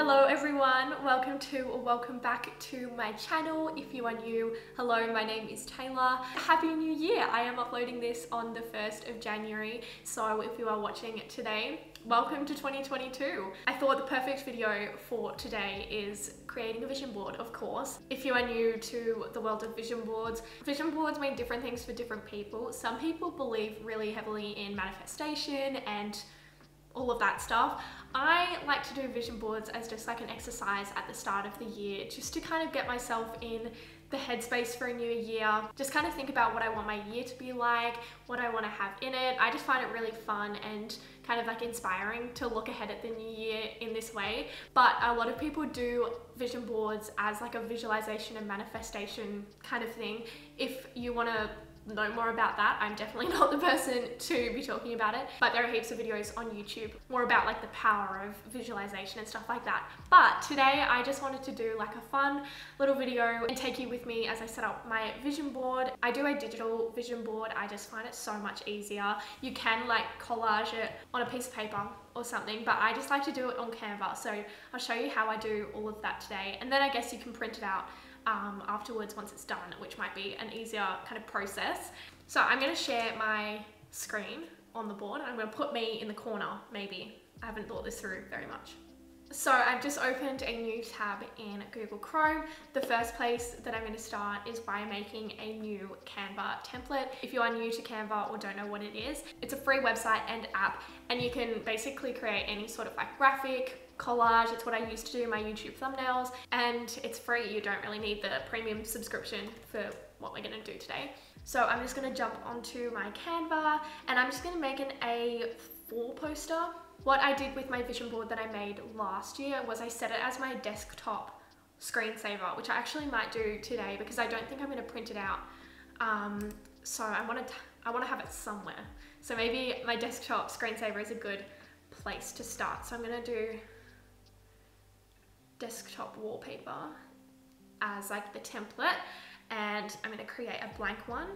Hello everyone, welcome back to my channel. If you are new, hello, my name is Taila. Happy New Year! I am uploading this on the 1st of January, so if you are watching it today, welcome to 2022. I thought the perfect video for today is creating a vision board, of course. If you are new to the world of vision boards mean different things for different people. Some people believe really heavily in manifestation and all of that stuff. I like to do vision boards as just like an exercise at the start of the year, just to kind of get myself in the headspace for a new year, just kind of think about what I want my year to be like, what I want to have in it. I just find it really fun and kind of like inspiring to look ahead at the new year in this way. But a lot of people do vision boards as like a visualization and manifestation kind of thing. If you want to know more about that, I'm definitely not the person to be talking about it, but there are heaps of videos on YouTube more about like the power of visualization and stuff like that. But today I just wanted to do like a fun little video and take you with me as I set up my vision board. I do a digital vision board. I just find it so much easier. You can like collage it on a piece of paper or something, but I just like to do it on Canva. So I'll show you how I do all of that today, and then I guess you can print it out afterwards once it's done, which might be an easier kind of process. So I'm going to share my screen on the board and I'm going to put me in the corner maybe. I haven't thought this through very much. So I've just opened a new tab in Google Chrome. The first place that I'm going to start is by making a new Canva template. If you are new to Canva or don't know what it is, it's a free website and app, and you can basically create any sort of like graphic, collage. It's what I used to do my YouTube thumbnails, and it's free. You don't really need the premium subscription for what we're going to do today. So I'm just going to jump onto my Canva and I'm just going to make an A4 poster. What I did with my vision board that I made last year was I set it as my desktop screensaver, which I actually might do today because I don't think I'm going to print it out. So I want to have it somewhere. So maybe my desktop screensaver is a good place to start. So I'm going to do desktop wallpaper as like the template, and I'm going to create a blank one.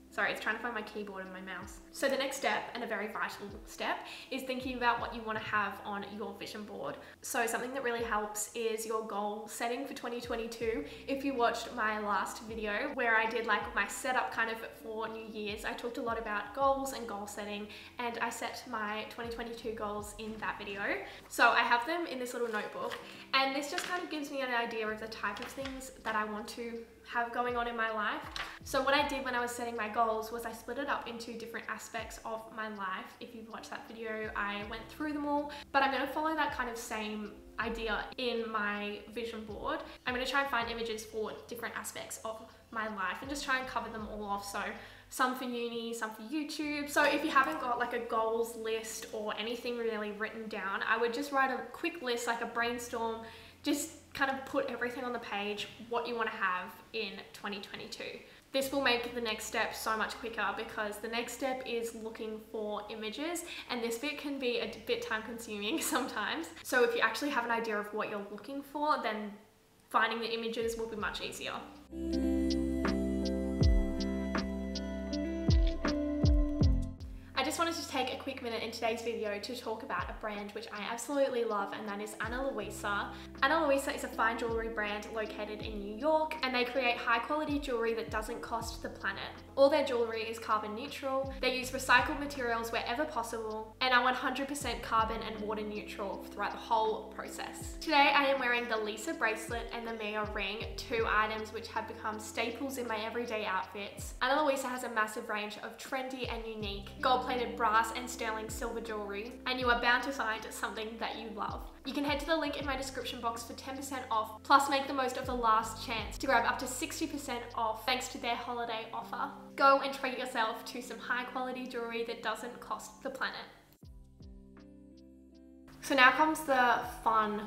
Sorry, it's trying to find my keyboard and my mouse. So the next step, and a very vital step, is thinking about what you want to have on your vision board. So something that really helps is your goal setting for 2022. If you watched my last video where I did like my setup kind of for New Year's, I talked a lot about goals and goal setting, and I set my 2022 goals in that video. So I have them in this little notebook, and this just kind of gives me an idea of the type of things that I want to have going on in my life. So what I did when I was setting my goals was I split it up into different aspects of my life. If you've watched that video, I went through them all, but I'm going to follow that kind of same idea in my vision board. I'm going to try and find images for different aspects of my life and just try and cover them all off. So some for uni, some for YouTube. So if you haven't got like a goals list or anything really written down, I would just write a quick list, like a brainstorm, just kind of put everything on the page, what you want to have in 2022. This will make the next step so much quicker because the next step is looking for images, and this bit can be a bit time consuming sometimes. So if you actually have an idea of what you're looking for, then finding the images will be much easier. I just wanted to take a quick minute in today's video to talk about a brand which I absolutely love, and that is Ana Luisa. Ana Luisa is a fine jewellery brand located in New York, and they create high quality jewellery that doesn't cost the planet. All their jewellery is carbon neutral, they use recycled materials wherever possible, and are 100% carbon and water neutral throughout the whole process. Today I am wearing the Lisa bracelet and the Mia ring, two items which have become staples in my everyday outfits. Ana Luisa has a massive range of trendy and unique gold-plated brass and sterling silver jewellery, and you are bound to find something that you love. You can head to the link in my description box for 10% off, plus make the most of the last chance to grab up to 60% off thanks to their holiday offer. Go and treat yourself to some high quality jewellery that doesn't cost the planet. So now comes the fun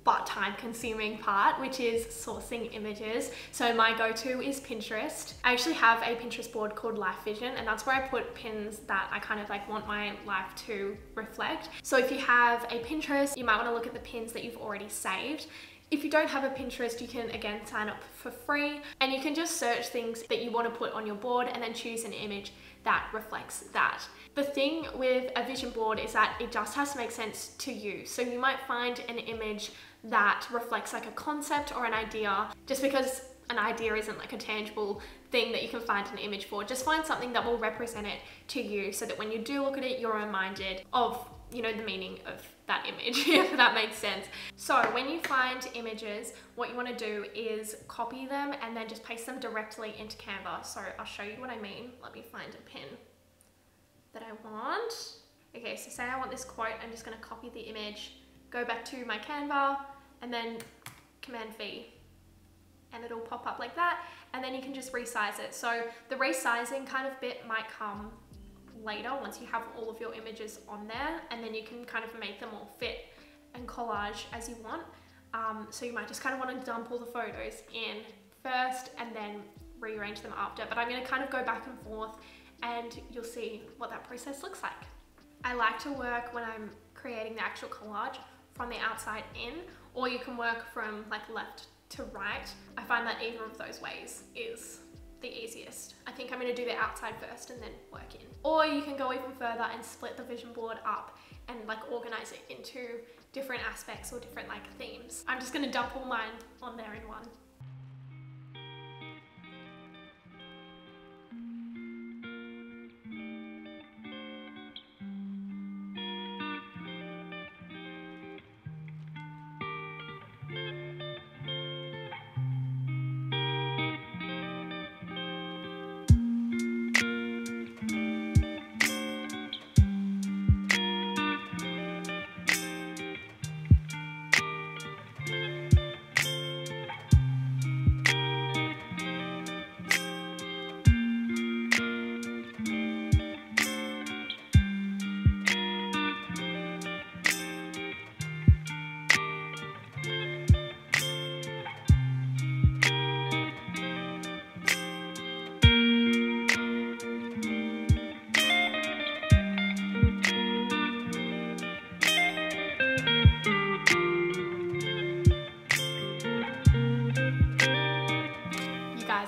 but time consuming part, which is sourcing images. So my go-to is Pinterest. I actually have a Pinterest board called Life Vision, and that's where I put pins that I kind of like want my life to reflect. So if you have a Pinterest, you might want to look at the pins that you've already saved. If you don't have a Pinterest, you can again sign up for free, and you can just search things that you want to put on your board and then choose an image that reflects that. The thing with a vision board is that it just has to make sense to you. So you might find an image that reflects like a concept or an idea. Just because an idea isn't like a tangible thing that you can find an image for, just find something that will represent it to you so that when you do look at it, you're reminded of, you know, the meaning of that image, if that makes sense. So when you find images, what you want to do is copy them and then just paste them directly into Canva. So I'll show you what I mean. Let me find a pin that I want. Okay, so say I want this quote, I'm just going to copy the image, go back to my Canva, and then Command V, and it'll pop up like that, and then you can just resize it. So the resizing kind of bit might come later once you have all of your images on there, and then you can kind of make them all fit and collage as you want. So you might just kind of want to dump all the photos in first and then rearrange them after, but I'm going to kind of go back and forth and you'll see what that process looks like. I like to work when I'm creating the actual collage from the outside in, or you can work from like left to right. I find that either of those ways is the easiest. I think I'm going to do the outside first and then work in. Or you can go even further and split the vision board up and like organize it into different aspects or different like themes. I'm just going to dump all mine on there in one.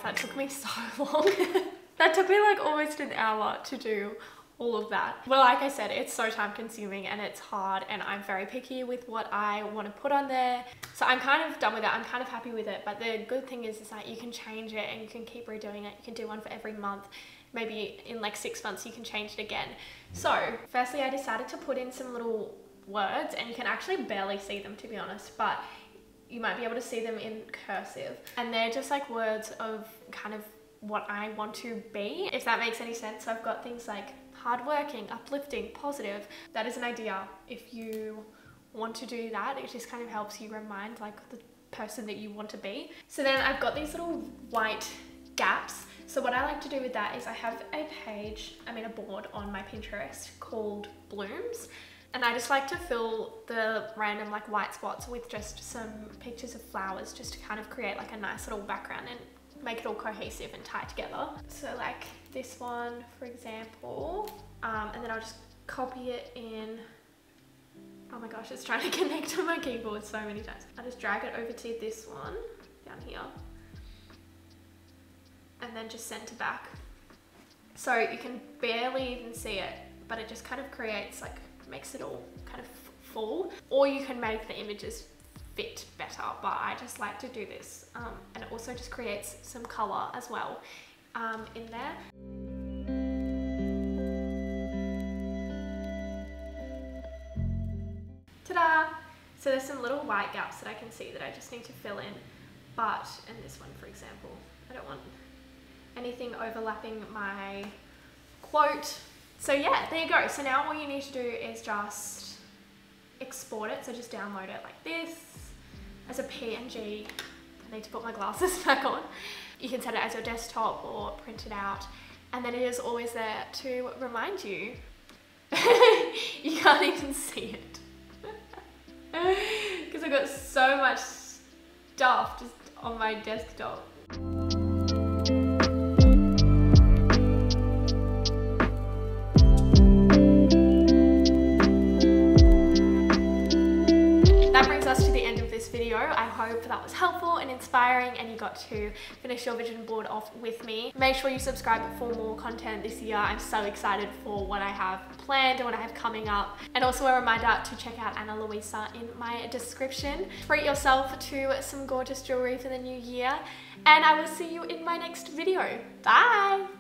That took me so long. That took me like almost an hour to do all of that. Well, like I said, it's so time consuming and it's hard, and I'm very picky with what I want to put on there. So I'm kind of done with it. I'm kind of happy with it. But the good thing is that you can change it and you can keep redoing it. You can do one for every month. Maybe in like 6 months you can change it again. So firstly, I decided to put in some little words, and you can actually barely see them, to be honest, but you might be able to see them in cursive, and they're just like words of kind of what I want to be, if that makes any sense. So I've got things like hardworking, uplifting, positive. That is an idea. If you want to do that, it just kind of helps you remind like the person that you want to be. So then I've got these little white gaps. So what I like to do with that is I have a board on my Pinterest called Blooms. And I just like to fill the random like white spots with just some pictures of flowers, just to kind of create like a nice little background and make it all cohesive and tie together. So like this one, for example, and then I'll just copy it in. Oh my gosh, it's trying to connect to my keyboard so many times. I'll just drag it over to this one down here and then just center back. So you can barely even see it, but it just kind of creates like, makes it all kind of full. Or you can make the images fit better, but I just like to do this, and it also just creates some color as well in there. Ta-da! So there's some little white gaps that I can see that I just need to fill in, but in this one, for example, I don't want anything overlapping my quote. So yeah, there you go. So now all you need to do is just export it. So just download it like this as a PNG. I need to put my glasses back on. You can set it as your desktop or print it out. And then it is always there to remind you. You can't even see it. Because I've got so much stuff just on my desktop. hope that was helpful and inspiring and you got to finish your vision board off with me. Make sure you subscribe for more content this year. I'm so excited for what I have planned and what I have coming up. And also a reminder to check out Ana Luisa in my description. Treat yourself to some gorgeous jewelry for the new year, and I will see you in my next video. Bye!